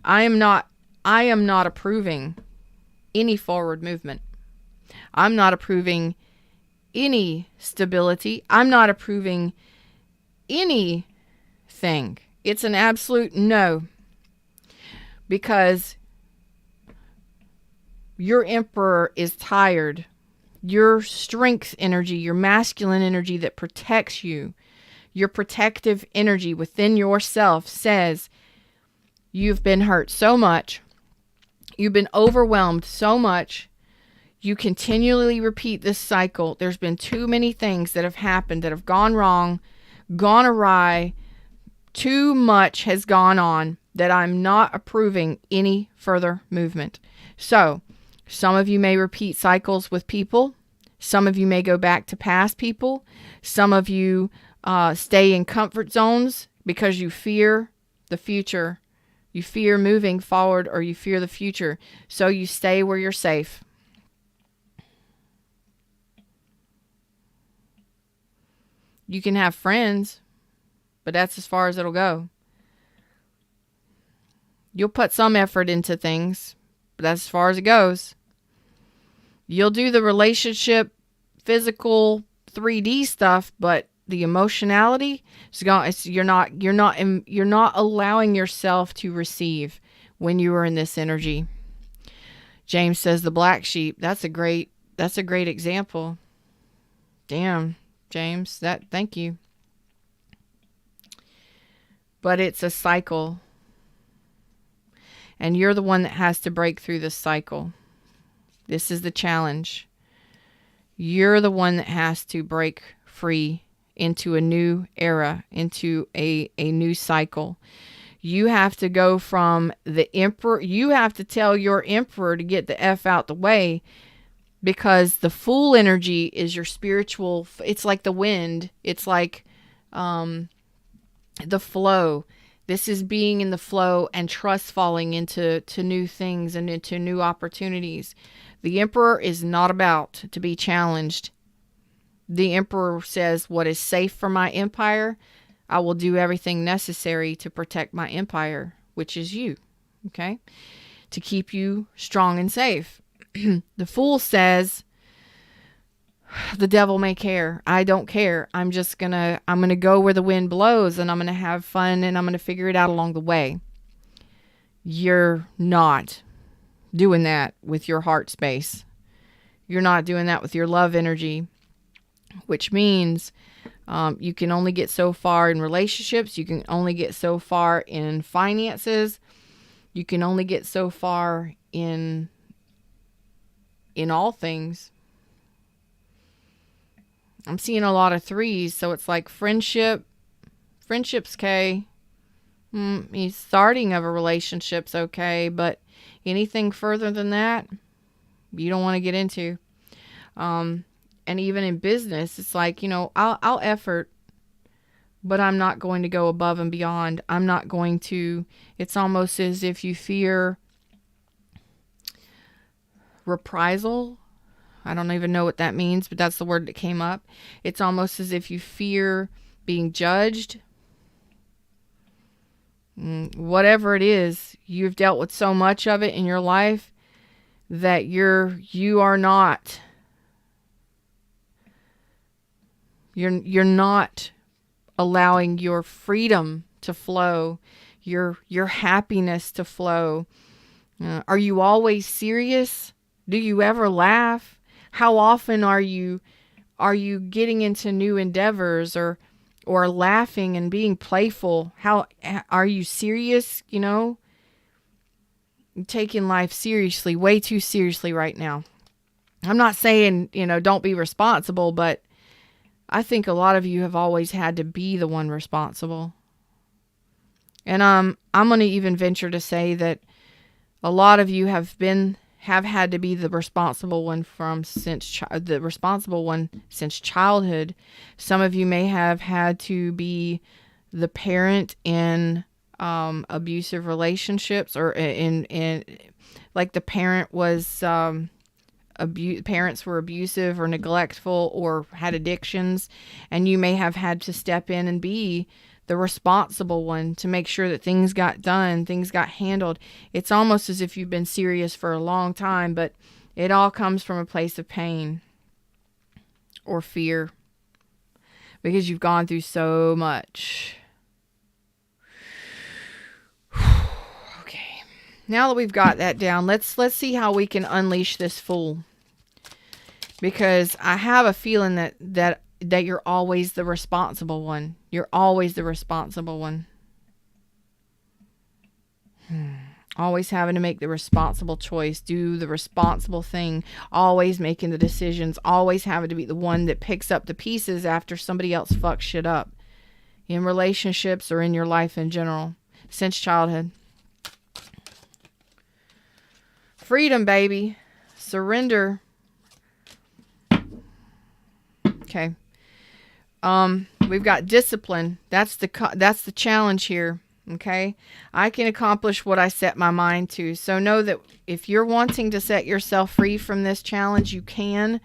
I am not approving any forward movement. I'm not approving any stability. I'm not approving anything. It's an absolute no. Because your emperor is tired. Your strength energy, your masculine energy that protects you, your protective energy within yourself says, you've been hurt so much. You've been overwhelmed so much. You continually repeat this cycle. There's been too many things that have happened that have gone wrong, gone awry. Too much has gone on that I'm not approving any further movement. So, some of you may repeat cycles with people. Some of you may go back to past people. Some of you stay in comfort zones because you fear the future. You fear moving forward, or you fear the future. So you stay where you're safe. You can have friends, but that's as far as it'll go. You'll put some effort into things, but that's as far as it goes. You'll do the relationship, physical, 3D stuff, but the emotionality is gone. You're not allowing yourself to receive when you are in this energy. James says the black sheep. That's a great example. Damn, James. Thank you. But it's a cycle. And you're the one that has to break through this cycle. This is the challenge. You're the one that has to break free into a new era, into a new cycle. You have to go from the emperor. You have to tell your emperor to get the F out the way, because the fool energy is your spiritual. It's like the wind. It's like the flow. This is being in the flow and trust falling into new things and into new opportunities. The emperor is not about to be challenged. The emperor says, what is safe for my empire, I will do everything necessary to protect my empire, which is you, okay? To keep you strong and safe. The fool says, the devil may care. I don't care. I'm going to go where the wind blows, and I'm going to have fun, and I'm going to figure it out along the way. You're not doing that with your heart space. You're not doing that with your love energy, which means you can only get so far in relationships. You can only get so far in finances. You can only get so far in all things. I'm seeing a lot of threes, so it's like friendship's okay. Starting of a relationship's okay, but anything further than that, you don't want to get into. And even in business, it's like, I'll effort, but I'm not going to go above and beyond. I'm not going to. It's almost as if you fear reprisal. I don't even know what that means, but that's the word that came up. It's almost as if you fear being judged. Whatever it is, you've dealt with so much of it in your life that you are not. You're not allowing your freedom to flow, your happiness to flow. Are you always serious? Do you ever laugh? How often are you getting into new endeavors, or or laughing and being playful. How are you serious? You know, you're taking life seriously, way too seriously right now. I'm not saying, you know, don't be responsible, but I think a lot of you have always had to be the one responsible. And I'm going to even venture to say that a lot of you have had to be the responsible one since childhood. Some of you may have had to be the parent in abusive relationships, or in like the parent was parents were abusive or neglectful or had addictions, and you may have had to step in and be the responsible one to make sure that things got done, things got handled. It's almost as if you've been serious for a long time, but it all comes from a place of pain or fear because you've gone through so much. Okay. Now that we've got that down, let's see how we can unleash this fool. Because I have a feeling that you're always the responsible one. You're always the responsible one. Always having to make the responsible choice, do the responsible thing, always making the decisions, always having to be the one that picks up the pieces after somebody else fucks shit up. In relationships or in your life in general. Since childhood. Freedom, baby. Surrender. Okay. We've got discipline. That's the challenge here. Okay. I can accomplish what I set my mind to. So know that if you're wanting to set yourself free from this challenge, you can.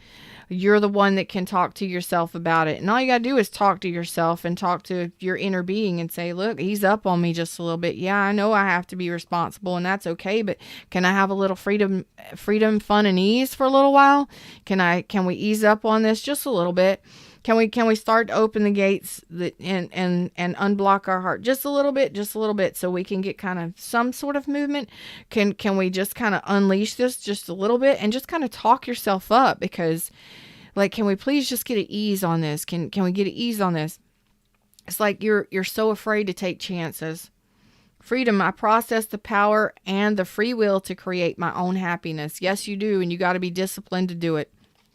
You're the one that can talk to yourself about it. And all you got to do is talk to yourself and talk to your inner being and say, look, he's up on me just a little bit. Yeah, I know I have to be responsible and that's okay, but can I have a little freedom, fun and ease for a little while? Can we ease up on this just a little bit? Can we start to open the gates and unblock our heart just a little bit so we can get kind of some sort of movement? Can we just kind of unleash this just a little bit and just kind of talk yourself up? Because like, can we please just get an ease on this? Can we get an ease on this? It's like you're so afraid to take chances. Freedom, I process the power and the free will to create my own happiness. Yes, you do, and you got to be disciplined to do it.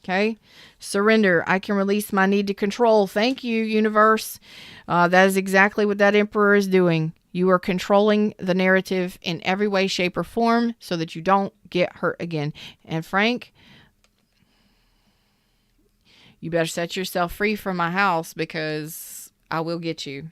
Okay. Surrender. I can release my need to control. Thank you, universe. That is exactly what that emperor is doing. You are controlling the narrative in every way, shape, or form so that you don't get hurt again. And Frank, you better set yourself free from my house because I will get you.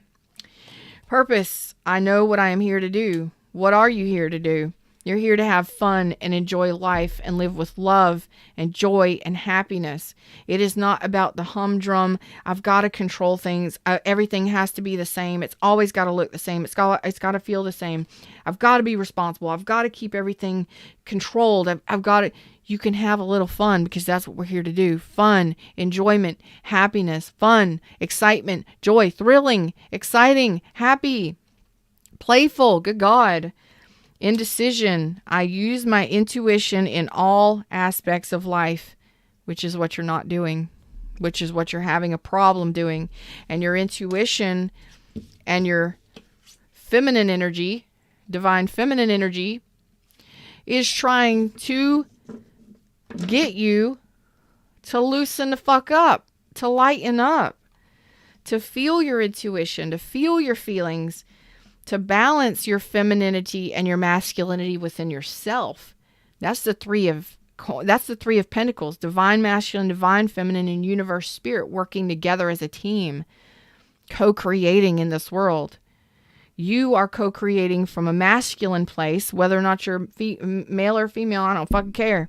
Purpose. I know what I am here to do. What are you here to do? You're here to have fun and enjoy life and live with love and joy and happiness. It is not about the humdrum. I've got to control things. Everything has to be the same. It's always got to look the same. It's got to feel the same. I've got to be responsible. I've got to keep everything controlled. I've got to. You can have a little fun because that's what we're here to do. Fun, enjoyment, happiness, fun, excitement, joy, thrilling, exciting, happy, playful. Good God. Indecision. I use my intuition in all aspects of life, which is what you're not doing, which is what you're having a problem doing. And your intuition and your feminine energy, divine feminine energy, is trying to get you to loosen the fuck up, to lighten up, to feel your intuition, to feel your feelings, to balance your femininity and your masculinity within yourself. That's the three of Pentacles, divine masculine, divine feminine, and universe spirit working together as a team, co-creating in this world. You are co-creating from a masculine place, whether or not you're male or female, I don't fucking care.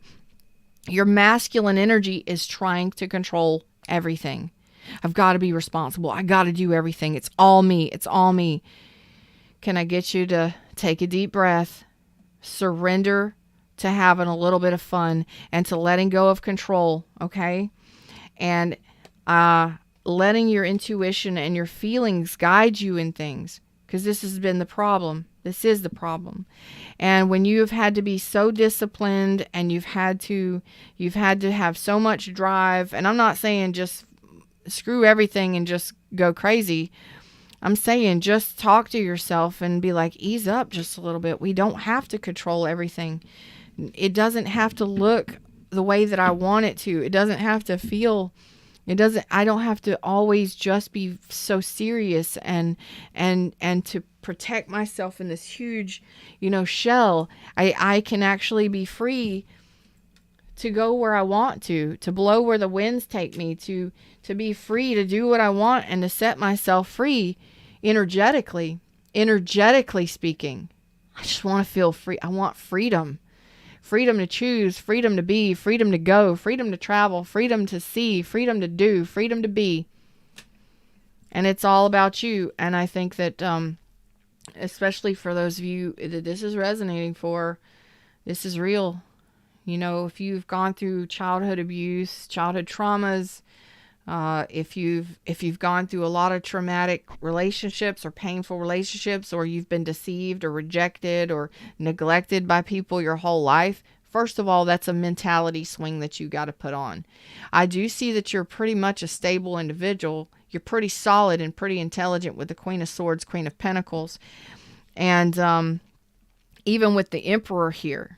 Your masculine energy is trying to control everything. I've got to be responsible. I got to do everything. It's all me. It's all me. Can I get you to take a deep breath, surrender to having a little bit of fun and to letting go of control, okay? And letting your intuition and your feelings guide you in things, because this has been the problem. This is the problem. And when you have had to be so disciplined and you've had to have so much drive, and I'm not saying just screw everything and just go crazy. I'm saying just talk to yourself and be like, ease up just a little bit. We don't have to control everything. It doesn't have to look the way that I want it to. It doesn't have to feel, I don't have to always just be so serious and to protect myself in this huge, shell. I can actually be free to go where I want to blow where the winds take me, to be free to do what I want and to set myself free energetically speaking. I just want to feel free. I want freedom. Freedom to choose, freedom to be, freedom to go, freedom to travel, freedom to see, freedom to do, freedom to be. And it's all about you. And I think that, especially for those of you that this is resonating for, this is real. If you've gone through childhood abuse, childhood traumas, if you've gone through a lot of traumatic relationships or painful relationships, or you've been deceived or rejected or neglected by people your whole life, first of all, that's a mentality swing that you got to put on. I do see that you're pretty much a stable individual. You're pretty solid and pretty intelligent with the Queen of Swords, Queen of Pentacles, and even with the Emperor here,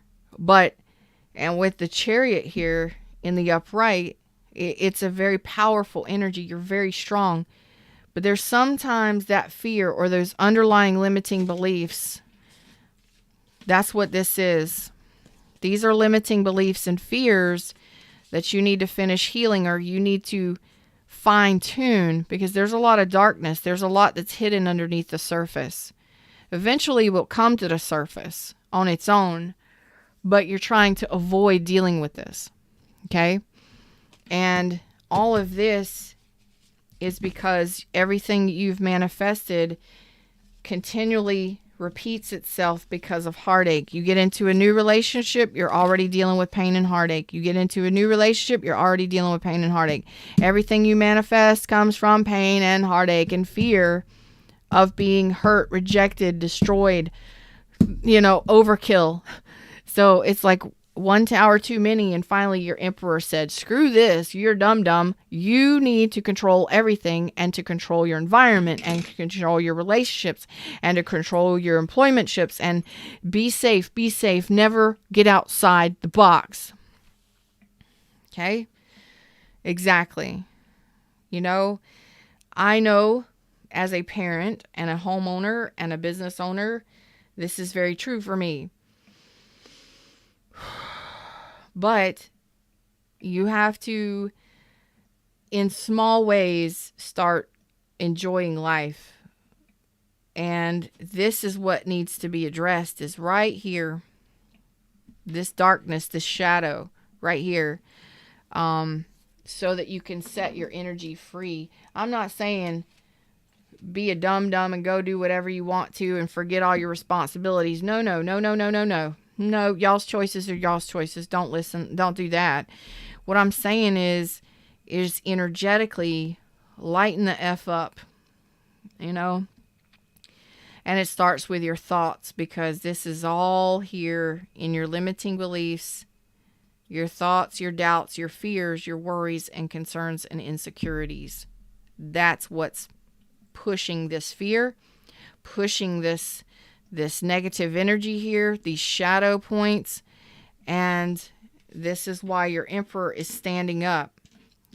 and with the Chariot here in the upright, it's a very powerful energy. You're very strong. But there's sometimes that fear or those underlying limiting beliefs. That's what this is. These are limiting beliefs and fears that you need to finish healing, or you need to fine tune, because there's a lot of darkness. There's a lot that's hidden underneath the surface. Eventually it will come to the surface on its own, but you're trying to avoid dealing with this. Okay? And all of this is because everything you've manifested continually repeats itself because of heartache. You get into a new relationship, you're already dealing with pain and heartache. You get into a new relationship, you're already dealing with pain and heartache. Everything you manifest comes from pain and heartache and fear of being hurt, rejected, destroyed, overkill. So it's like one tower too many, and finally your Emperor said, screw this, you're dumb. You need to control everything, and to control your environment, and control your relationships, and to control your employment ships, and be safe, never get outside the box. Okay? Exactly. I know as a parent and a homeowner and a business owner, this is very true for me. But you have to, in small ways, start enjoying life. And this is what needs to be addressed, is right here. This darkness, this shadow right here. So that you can set your energy free. I'm not saying be a dumb and go do whatever you want to and forget all your responsibilities. No. No, y'all's choices are y'all's choices. Don't listen. Don't do that. What I'm saying is energetically lighten the F up, And it starts with your thoughts, because this is all here in your limiting beliefs, your thoughts, your doubts, your fears, your worries and concerns and insecurities. That's what's pushing this fear, pushing this negative energy here, these shadow points. And this is why your Emperor is standing up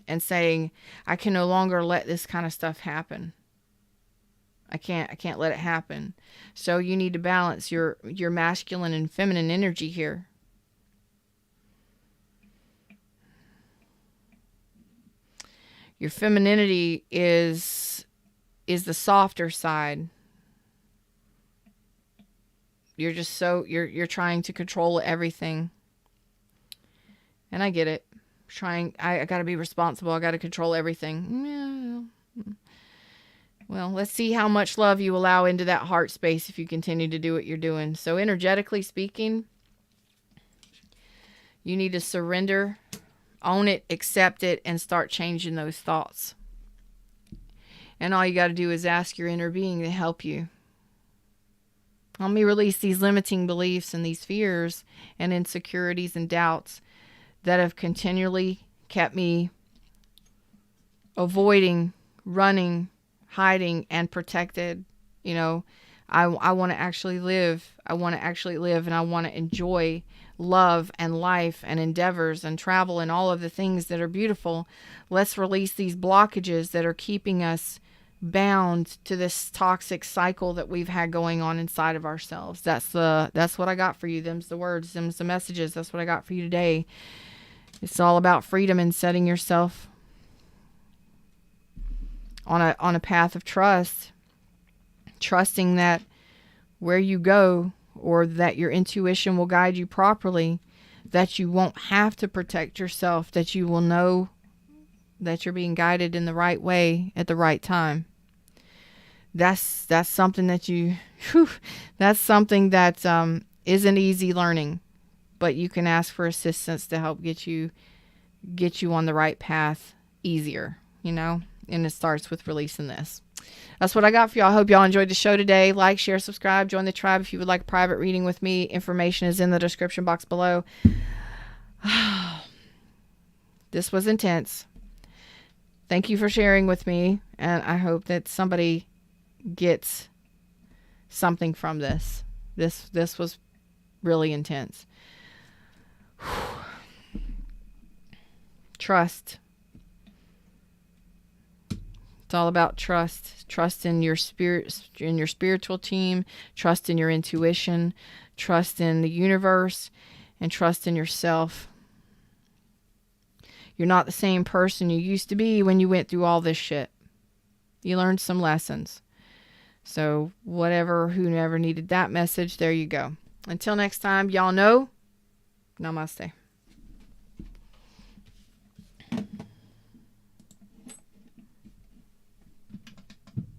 and saying, I can no longer let this kind of stuff happen. I can't let it happen. So you need to balance your masculine and feminine energy here. Your femininity is the softer side. You're just you're trying to control everything. And I get it. I got to be responsible. I got to control everything. Yeah. Well, let's see how much love you allow into that heart space if you continue to do what you're doing. So energetically speaking, you need to surrender, own it, accept it, and start changing those thoughts. And all you got to do is ask your inner being to help you. Help me release these limiting beliefs and these fears and insecurities and doubts that have continually kept me avoiding, running, hiding and protected. You know, I want to actually live. I want to actually live, and I want to enjoy love and life and endeavors and travel and all of the things that are beautiful. Let's release these blockages that are keeping us bound to this toxic cycle that we've had going on inside of ourselves. That's what I got for you. Them's the words, them's the messages. That's what I got for you today. It's all about freedom and setting yourself on a path of trust, trusting that where you go, or that your intuition will guide you properly, that you won't have to protect yourself, that you will know that you're being guided in the right way at the right time. That's something that that's something that isn't easy learning, but you can ask for assistance to help get you on the right path easier, you know, and it starts with releasing this. That's what I got for y'all. I hope y'all enjoyed the show today. Like, share, subscribe, join the tribe if you would like a private reading with me. Information is in the description box below. This was intense. Thank you for sharing with me, and I hope that somebody gets something from this. This was really intense. Trust. It's all about trust. Trust in your spirit, in your spiritual team. Trust in your intuition. Trust in the universe, and trust in yourself. You're not the same person you used to be when you went through all this shit. You learned some lessons. So whoever needed that message, there you go. Until next time, y'all know, namaste.